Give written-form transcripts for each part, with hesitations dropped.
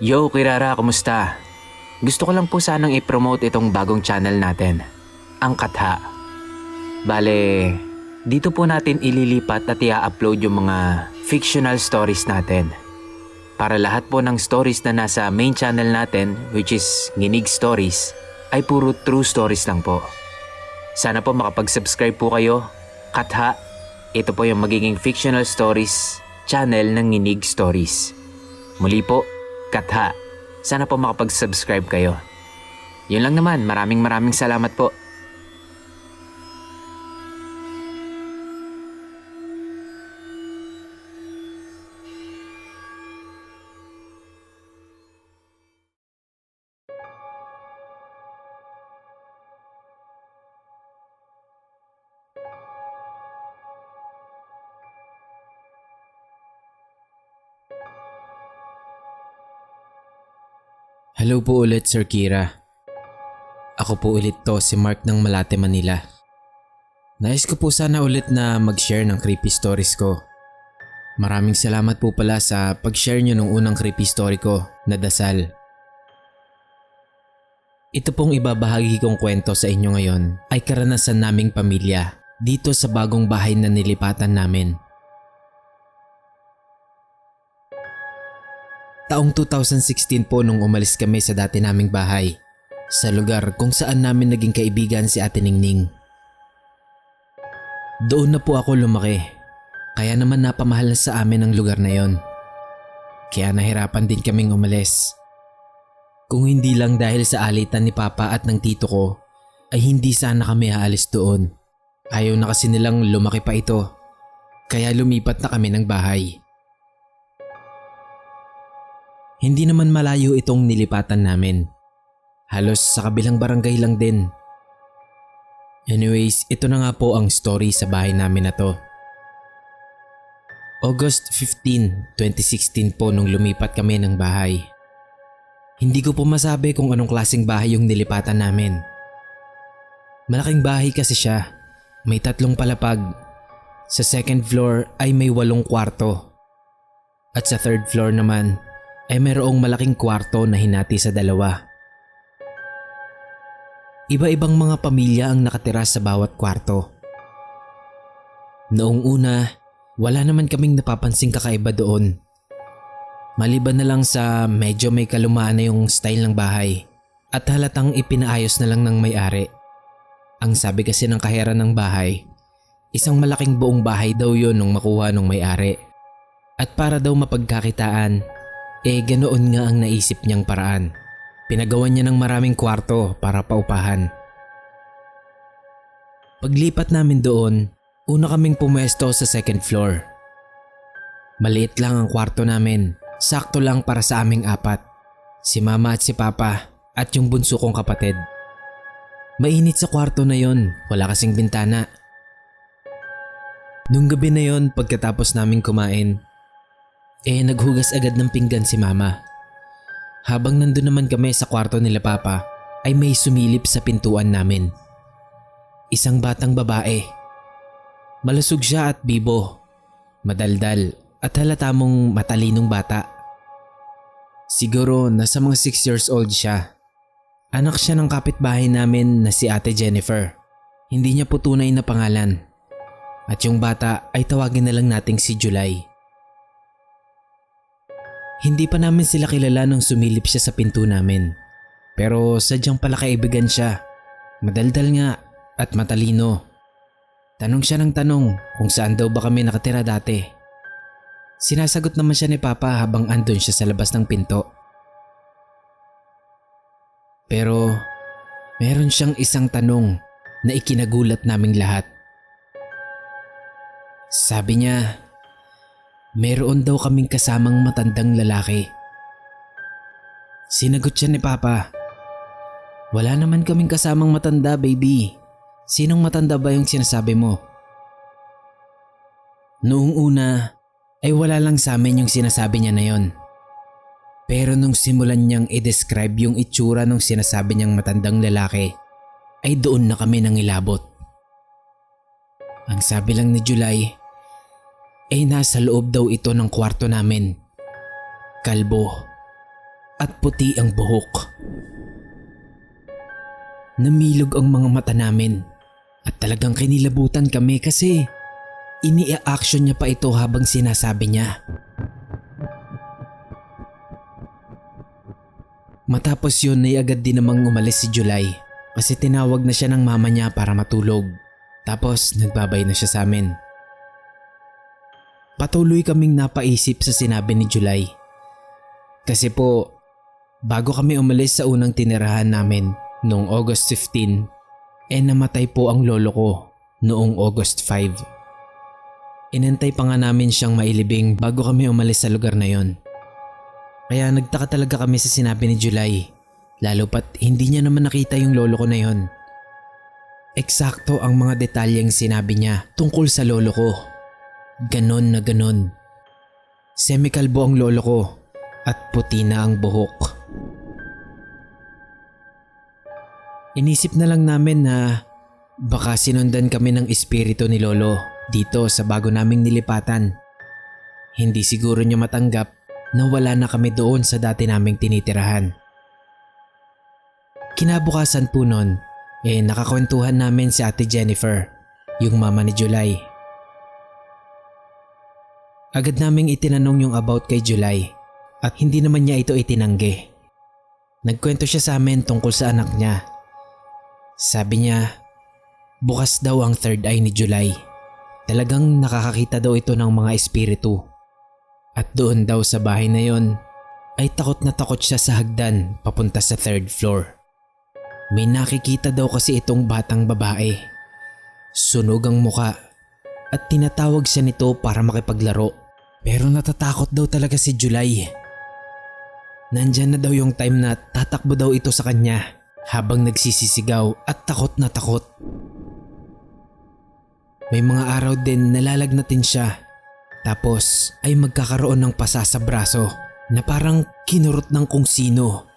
Yo, Kirara, kumusta? Gusto ko lang po sanang i-promote itong bagong channel natin, ang Katha. Bale, dito po natin ililipat at i-upload yung mga fictional stories natin. Para lahat po ng stories na nasa main channel natin, which is Nginig Stories, ay puro true stories lang po. Sana po makapag-subscribe po kayo. Katha, ito po yung magiging fictional stories channel ng Nginig Stories. Muli po, Katha. Sana po makapag-subscribe kayo. Yun lang naman, maraming salamat po. Hello po ulit, Sir Kira. Ako po ulit to, si Mark ng Malate, Manila. Nais ko po sana ulit na mag-share ng creepy stories ko. Maraming salamat po pala sa pag-share nyo ng unang creepy story ko na Dasal. Ito pong ibabahagi kong kwento sa inyo ngayon ay karanasan naming pamilya dito sa bagong bahay na nilipatan namin. Taong 2016 po nung umalis kami sa dati naming bahay, sa lugar kung saan namin naging kaibigan si Ate Ningning. Doon na po ako lumaki, kaya naman napamahal na sa amin ang lugar na yon. Kaya nahirapan din kaming umalis. Kung hindi lang dahil sa alitan ni Papa at ng tito ko, ay hindi sana kami aalis doon. Ayaw na kasi nilang lumaki pa ito, kaya lumipat na kami ng bahay. Hindi naman malayo itong nilipatan namin. Halos sa kabilang barangay lang din. Anyways, ito na nga po ang story sa bahay namin na to. August 15, 2016 po nung lumipat kami ng bahay. Hindi ko po masabi kung anong klaseng bahay yung nilipatan namin. Malaking bahay kasi siya. May 3 palapag. Sa second floor ay may 8 kwarto. At sa third floor naman ay mayroong malaking kwarto na hinati sa 2. Iba-ibang mga pamilya ang nakatira sa bawat kwarto. Noong una, wala naman kaming napapansing kakaiba doon. Maliban na lang sa medyo may kalumaan na yung style ng bahay at halatang ipinaayos na lang ng may-ari. Ang sabi kasi ng kahera ng bahay, isang malaking buong bahay daw yun nung makuha ng may-ari. At para daw mapagkakitaan, ganoon nga ang naisip niyang paraan. Pinagawan niya ng maraming kwarto para paupahan. Paglipat namin doon, una kaming pumwesto sa second floor. Maliit lang ang kwarto namin, sakto lang para sa aming 4. Si Mama at si Papa at yung bunso kong kapatid. Mainit sa kwarto na yon, wala kasing bintana. Nung gabi na yon, pagkatapos naming kumain, naghugas agad ng pinggan si Mama. Habang nandun naman kami sa kwarto nila Papa, ay may sumilip sa pintuan namin. Isang batang babae. Malusog siya at bibo, madaldal at halata mong matalinong bata. Siguro nasa mga 6 years old siya. Anak siya ng kapitbahay namin na si Ate Jennifer. Hindi niya po tunay na pangalan. At yung bata ay tawagin na lang nating si July. Hindi pa namin sila kilala nung sumilip siya sa pinto namin. Pero sadyang pala kaibigan siya. Madaldal nga at matalino. Tanong siya ng tanong kung saan daw ba kami nakatira dati. Sinasagot naman siya ni Papa habang andun siya sa labas ng pinto. Pero meron siyang isang tanong na ikinagulat naming lahat. Sabi niya, meron daw kaming kasamang matandang lalaki. Sinagot siya ni Papa, wala naman kaming kasamang matanda, baby. Sinong matanda ba yung sinasabi mo? Noong una ay wala lang sa amin yung sinasabi niya na yon. Pero nung simulan niyang i-describe yung itsura ng sinasabi niyang matandang lalaki, ay doon na kami nangilabot. Ang sabi lang ni July, nasa loob daw ito ng kwarto namin. Kalbo. at puti ang buhok. Namilog ang mga mata namin at talagang kinilabutan kami kasi ini-action niya pa ito habang sinasabi niya. Matapos yun ay agad din namang umalis si July kasi tinawag na siya ng mama niya para matulog. Tapos nagbabay na siya sa amin. Patuloy kaming napaisip sa sinabi ni July. Kasi po, bago kami umalis sa unang tinirahan namin noong August 15, namatay po ang lolo ko noong August 5. Inantay pa nga namin siyang mailibing bago kami umalis sa lugar na yon. Kaya nagtaka talaga kami sa sinabi ni July, lalo pat hindi niya naman nakita yung lolo ko na yon. Eksakto ang mga detalyeng sinabi niya tungkol sa lolo ko. Ganon na ganon. Semikalbo ang lolo ko at puti na ang buhok. Inisip na lang namin na baka sinundan kami ng espiritu ni lolo dito sa bago naming nilipatan. Hindi siguro niya matanggap na wala na kami doon sa dati naming tinitirahan. Kinabukasan po nun, nakakwentuhan namin si Ate Jennifer, yung mama ni July. Agad naming itinanong yung about kay July at hindi naman niya ito itinanggi. Nagkwento siya sa amin tungkol sa anak niya. Sabi niya, bukas daw ang third eye ni July. Talagang nakakakita daw ito ng mga espiritu. At doon daw sa bahay na yon ay takot na takot siya sa hagdan papunta sa third floor. May nakikita daw kasi itong batang babae. Sunog ang muka at tinatawag siya nito para makipaglaro. Pero natatakot daw talaga si July. Nandyan na daw yung time na tatakbo daw ito sa kanya habang nagsisisigaw at takot na takot. May mga araw din nalalagnatin siya tapos ay magkakaroon ng pasa sa braso na parang kinurot ng kung sino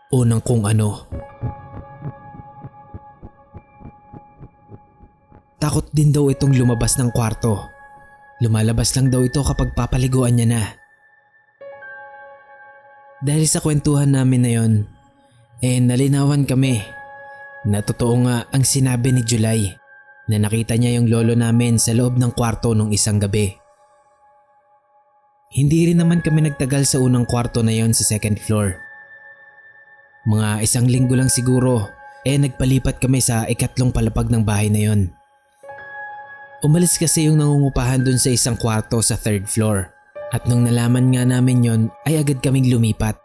o ng kung ano. Takot din daw itong lumabas ng kwarto. Lumalabas lang daw ito kapag papaliguan niya na. Dahil sa kwentuhan namin na yon, nalinawan kami na totoo nga ang sinabi ni July na nakita niya yung lolo namin sa loob ng kwarto nung isang gabi. Hindi rin naman kami nagtagal sa unang kwarto na yon sa second floor. Mga 1 linggo lang siguro, nagpalipat kami sa ikatlong palapag ng bahay na yon. Umalis kasi yung nangungupahan dun sa isang kwarto sa third floor at nung nalaman nga namin yon ay agad kaming lumipat.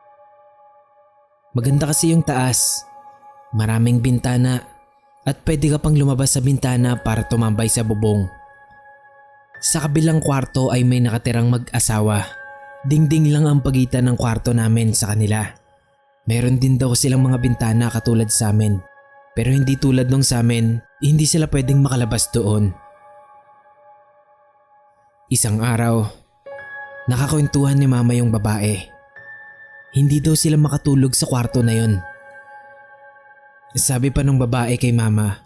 Maganda kasi yung taas, maraming bintana at pwede ka pang lumabas sa bintana para tumambay sa bubong. Sa kabilang kwarto ay may nakatirang mag-asawa. Dingding lang ang pagitan ng kwarto namin sa kanila. Meron din daw silang mga bintana katulad sa amin. Pero hindi tulad nung sa amin, hindi sila pwedeng makalabas doon. Isang araw, nakakwentuhan ni mama yung babae. Hindi daw sila makatulog sa kwarto na yon. Sabi pa ng babae kay mama,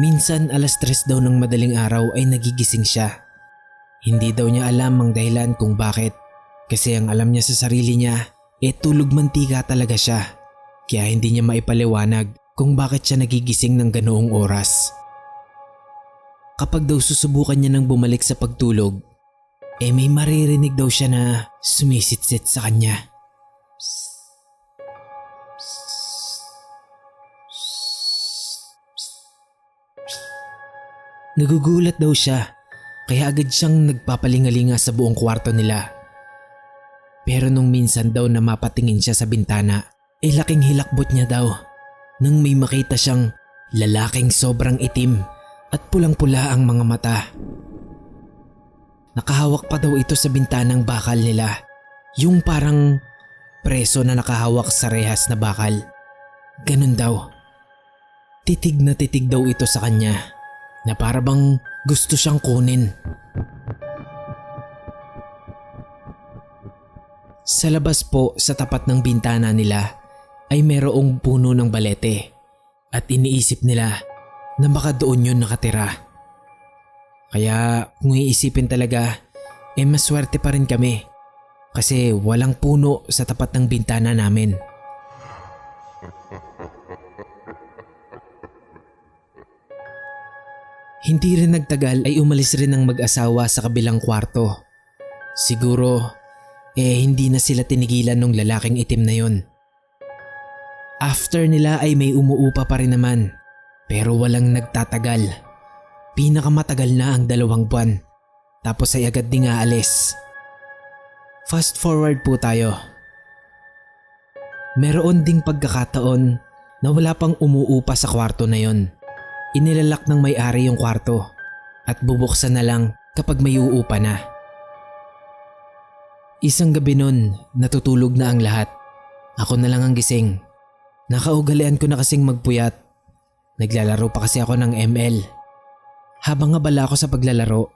minsan 3:00 daw ng madaling araw ay nagigising siya. Hindi daw niya alam ang dahilan kung bakit. Kasi ang alam niya sa sarili niya, tulog mantika talaga siya. Kaya hindi niya maipaliwanag kung bakit siya nagigising ng ganoong oras. Kapag daw susubukan niya nang bumalik sa pagtulog, may maririnig daw siya na sumisitsit sa kanya. Nagugulat daw siya kaya agad siyang nagpapalingalinga sa buong kwarto nila. Pero nung minsan daw na mapatingin siya sa bintana, laking hilakbot niya daw nang may makita siyang lalaking sobrang itim at pulang-pula ang mga mata. Nakahawak pa daw ito sa bintanang bakal nila, yung parang preso na nakahawak sa rehas na bakal. Ganun daw. Titig na titig daw ito sa kanya na para bang gusto siyang kunin. Sa labas po sa tapat ng bintana nila ay merong puno ng balete at iniisip nila na baka doon yun nakatira. Kaya kung iisipin talaga, maswerte pa rin kami kasi walang puno sa tapat ng bintana namin. Hindi rin nagtagal ay umalis rin ang mag-asawa sa kabilang kwarto. Siguro, hindi na sila tinigilan ng lalaking itim na yon. After nila ay may umuupa pa rin naman, pero walang nagtatagal. Pinakamatagal na ang 2 buwan, tapos ay agad ding aalis. Fast forward po tayo. Meron ding pagkakataon na wala pang umuupa sa kwarto na yon. Inilalak ng may-ari yung kwarto at bubuksan na lang kapag may uupa na. Isang gabi nun, natutulog na ang lahat. Ako na lang ang gising. Nakaugalian ko na kasing magpuyat. Naglalaro pa kasi ako ng ML. Habang abala ako sa paglalaro,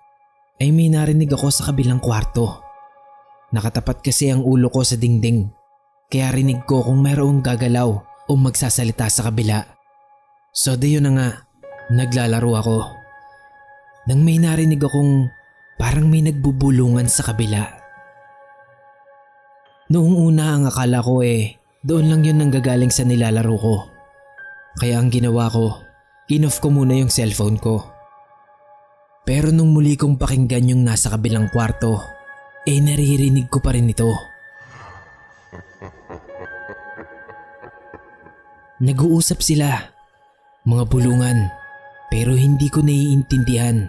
ay may narinig ako sa kabilang kwarto. Nakatapat kasi ang ulo ko sa dingding, kaya rinig ko kung mayroong gagalaw o magsasalita sa kabila. So di yun na nga, naglalaro ako. Nang may narinig akong parang may nagbubulungan sa kabila. Noong una ang akala ko doon lang yun nanggagaling sa nilalaro ko. Kaya ang ginawa ko, in-off ko muna yung cellphone ko. Pero nung muli kong pakinggan yung nasa kabilang kwarto, naririnig ko pa rin ito. Nag-uusap sila, mga bulungan, pero hindi ko naiintindihan.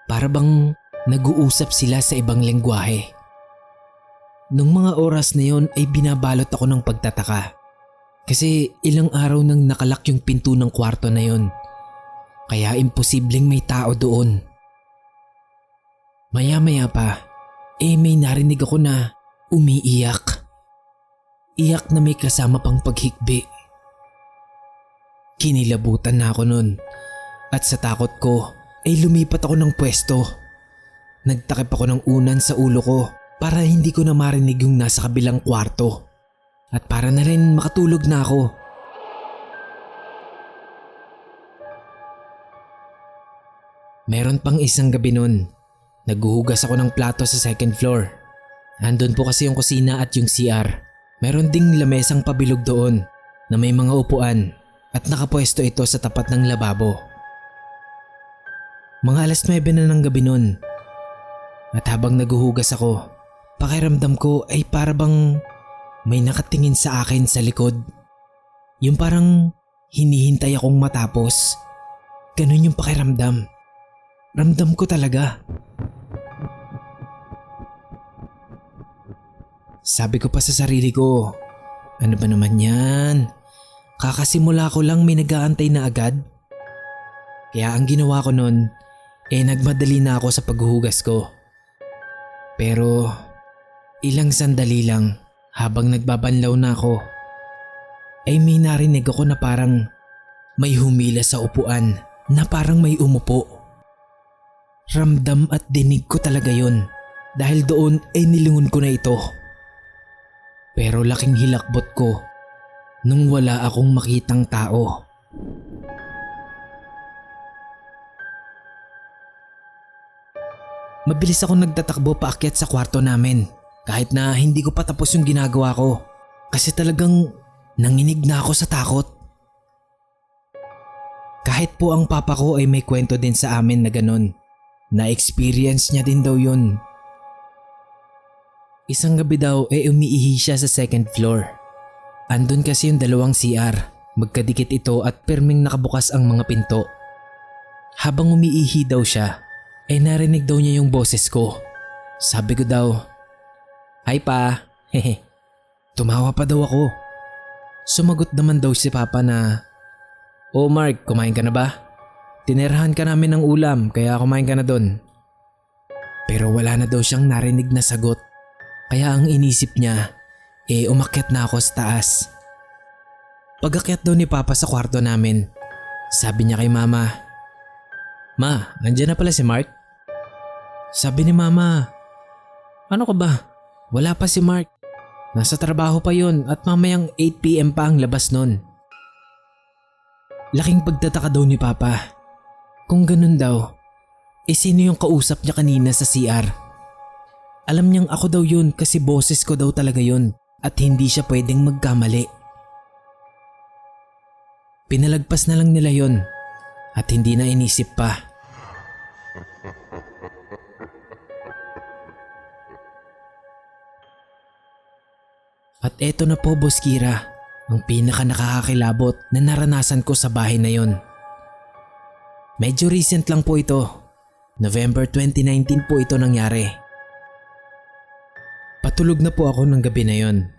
Para bang nag-uusap sila sa ibang lengguwahe. Nung mga oras na yon ay binabalot ako ng pagtataka. Kasi ilang araw nang nakalak yung pinto ng kwarto na yon. Kaya imposibleng may tao doon. Maya-maya pa, may narinig ako na umiiyak. Iyak na may kasama pang paghikbi. Kinilabutan na ako nun at sa takot ko ay lumipat ako ng pwesto. Nagtakip ako ng unan sa ulo ko para hindi ko na marinig yung nasa kabilang kwarto at para na rin makatulog na ako. Meron pang isang gabi nun. Naghuhugas ako ng plato sa second floor. Andun po kasi yung kusina at yung CR. Meron ding lamesang pabilog doon na may mga upuan at nakapwesto ito sa tapat ng lababo. Mga 9:00 na ng gabi nun. At habang naghuhugas ako, pakiramdam ko ay para bang may nakatingin sa akin sa likod. Yung parang hinihintay akong matapos. Ganun yung pakiramdam. Ramdam ko talaga. Sabi ko pa sa sarili ko, ano ba naman yan? Kakasimula ko lang may nag-aantay na agad. Kaya ang ginawa ko nun, nagmadali na ako sa paghuhugas ko. Pero ilang sandali lang habang nagbabanlaw na ako, ay may narinig ako na parang may humila sa upuan na parang may umupo. Ramdam at dinig ko talaga yun dahil doon ay nilingon ko na ito. Pero laking hilakbot ko nung wala akong makitang tao. Mabilis akong nagtatakbo paakyat sa kwarto namin kahit na hindi ko pa tapos yung ginagawa ko kasi talagang nanginig na ako sa takot. Kahit po ang papa ko ay may kwento din sa amin na ganun. Na-experience niya din daw yun. Isang gabi daw umiihi siya sa second floor. Andun kasi yung 2 CR. Magkadikit ito at perming nakabukas ang mga pinto. Habang umiihi daw siya, narinig daw niya yung boses ko. Sabi ko daw, "Hi pa." Hehe. Tumawa pa daw ako. Sumagot naman daw si Papa na, "Oh Mark, kumain ka na ba? Tinirahan ka namin ng ulam kaya kumain ka na doon." Pero wala na daw siyang narinig na sagot. Kaya ang inisip niya, umakyat na ako sa taas. Pag-akyat daw ni Papa sa kwarto namin, sabi niya kay Mama, "Ma, nandiyan na pala si Mark?" Sabi ni Mama, "Ano ka ba? Wala pa si Mark. Nasa trabaho pa yun at mamayang 8 PM pa ang labas nun." Laking pagtataka daw ni Papa. Kung ganun daw, sino yung kausap niya kanina sa CR? Alam niyang ako daw yun kasi boses ko daw talaga yun at hindi siya pwedeng magkamali. Pinalagpas na lang nila yun at hindi na inisip pa. At eto na po, Boss Kira, ang pinaka nakakakilabot na naranasan ko sa bahay na yon. Medyo recent lang po ito. November 2019 po ito nangyari. Patulog na po ako ng gabi na yon.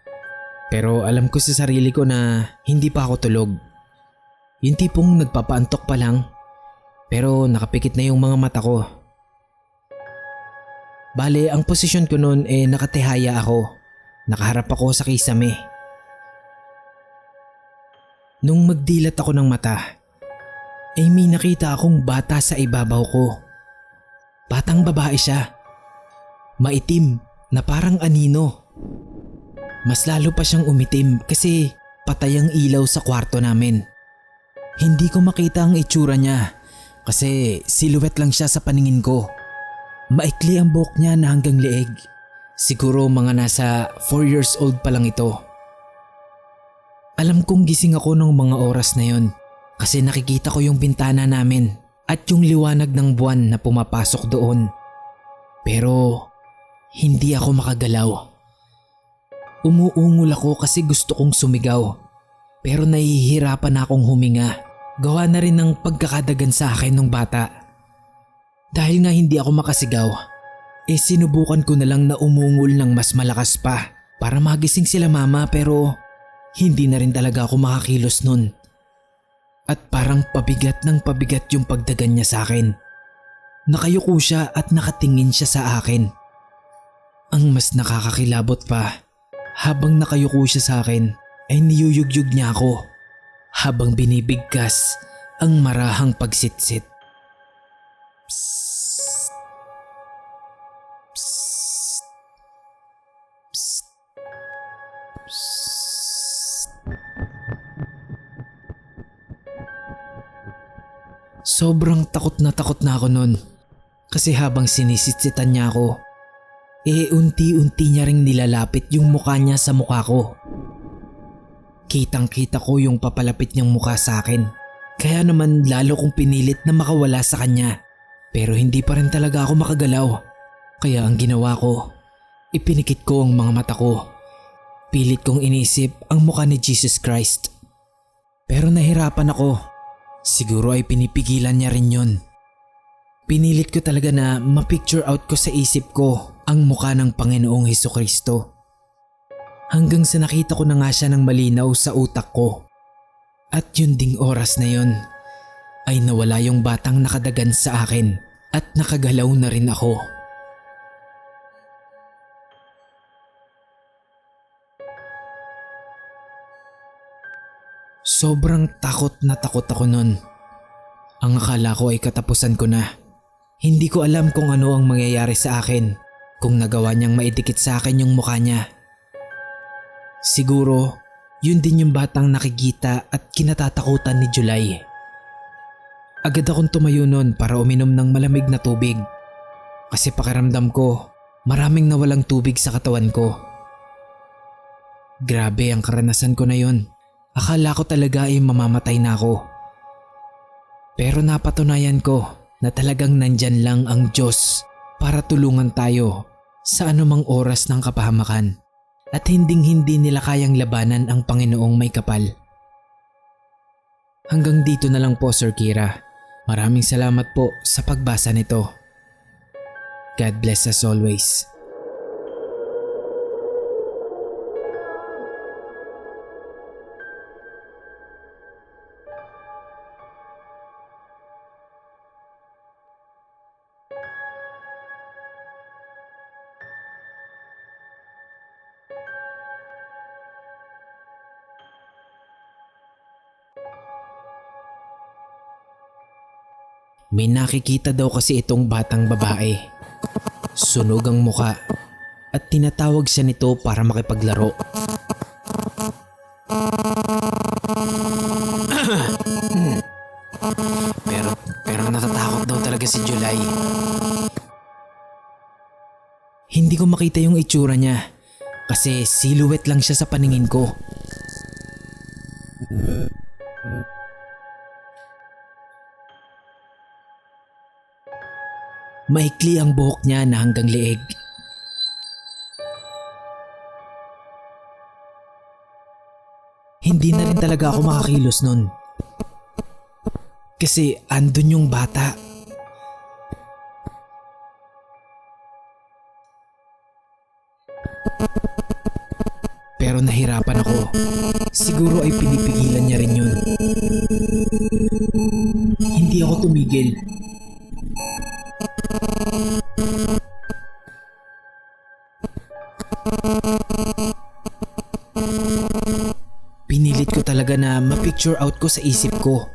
Pero alam ko sa sarili ko na hindi pa ako tulog. Yung tipong nagpapaantok pa lang, pero nakapikit na yung mga mata ko. Bale, ang posisyon ko noon nakatihaya ako. Nakaharap ako sa kisame. Nung magdilat ako ng mata, may nakita akong bata sa ibabaw ko. Batang babae siya. Maitim na parang anino. Mas lalo pa siyang umitim kasi patay ang ilaw sa kwarto namin. Hindi ko makita ang itsura niya kasi silhouette lang siya sa paningin ko. Maikli ang buhok niya na hanggang leeg. Siguro mga nasa 4 years old pa lang ito. Alam kong gising ako ng mga oras na yon kasi nakikita ko yung bintana namin at yung liwanag ng buwan na pumapasok doon. Pero hindi ako makagalaw. Umuungol ako kasi gusto kong sumigaw pero nahihirapan akong huminga. Gawa na rin ng pagkakadagan sa akin ng bata. Dahil nga hindi ako makasigaw, sinubukan ko na lang na umungol ng mas malakas pa para magising sila mama pero hindi na rin talaga ako makakilos nun. At parang pabigat ng pabigat yung pagdagan niya sa akin. Nakayuko siya at nakatingin siya sa akin. Ang mas nakakakilabot pa, habang nakayuko siya sa akin ay niyuyugyug niya ako habang binibigkas ang marahang pagsitsit. Psst. Psst. Psst. Psst. Sobrang takot na ako nun kasi habang sinisitsitan niya ako, unti-unti niya ring nilalapit yung mukha niya sa mukha ko. Kitang-kita ko yung papalapit niyang mukha sa akin. Kaya naman lalo kong pinilit na makawala sa kanya. Pero hindi pa rin talaga ako makagalaw. Kaya ang ginawa ko, ipinikit ko ang mga mata ko. Pilit kong inisip ang mukha ni Jesus Christ. Pero nahirapan ako. Siguro ay pinipigilan niya rin yun. Pinilit ko talaga na ma-picture out ko sa isip ko ang mukha ng Panginoong Hesukristo. Hanggang sa nakita ko na nga siya ng malinaw sa utak ko. At yun ding oras na yun ay nawala yung batang nakadagan sa akin at nakagalaw na rin ako. Sobrang takot ako nun. Ang akala ko ay katapusan ko na. Hindi ko alam kung ano ang mangyayari sa akin kung nagawa niyang maidikit sa akin yung mukha niya. Siguro, yun din yung batang nakikita at kinatatakutan ni July. Agad akong tumayo nun para uminom ng malamig na tubig. Kasi pakiramdam ko, maraming nawalang tubig sa katawan ko. Grabe ang karanasan ko na yun. Akala ko talaga ay mamamatay na ako. Pero napatunayan ko na talagang nandyan lang ang Diyos para tulungan tayo sa anumang oras ng kapahamakan. At hinding-hindi nila kayang labanan ang Panginoong may kapal. Hanggang dito na lang po, Sir Kira. Maraming salamat po sa pagbasa nito. God bless us always. May nakikita daw kasi itong batang babae. Sunog ang muka at tinatawag siya nito para makipaglaro. pero natatakot daw talaga si July. Hindi ko makita yung itsura niya kasi silhouette lang siya sa paningin ko. Maikli ang buhok niya na hanggang leeg. Hindi na rin talaga ako makakilos nun. Kasi andun yung bata. Pero nahirapan ako. Siguro ay pinipigilan niya rin yun. Hindi ako tumigil. Pinilit ko talaga na ma-picture out ko sa isip ko.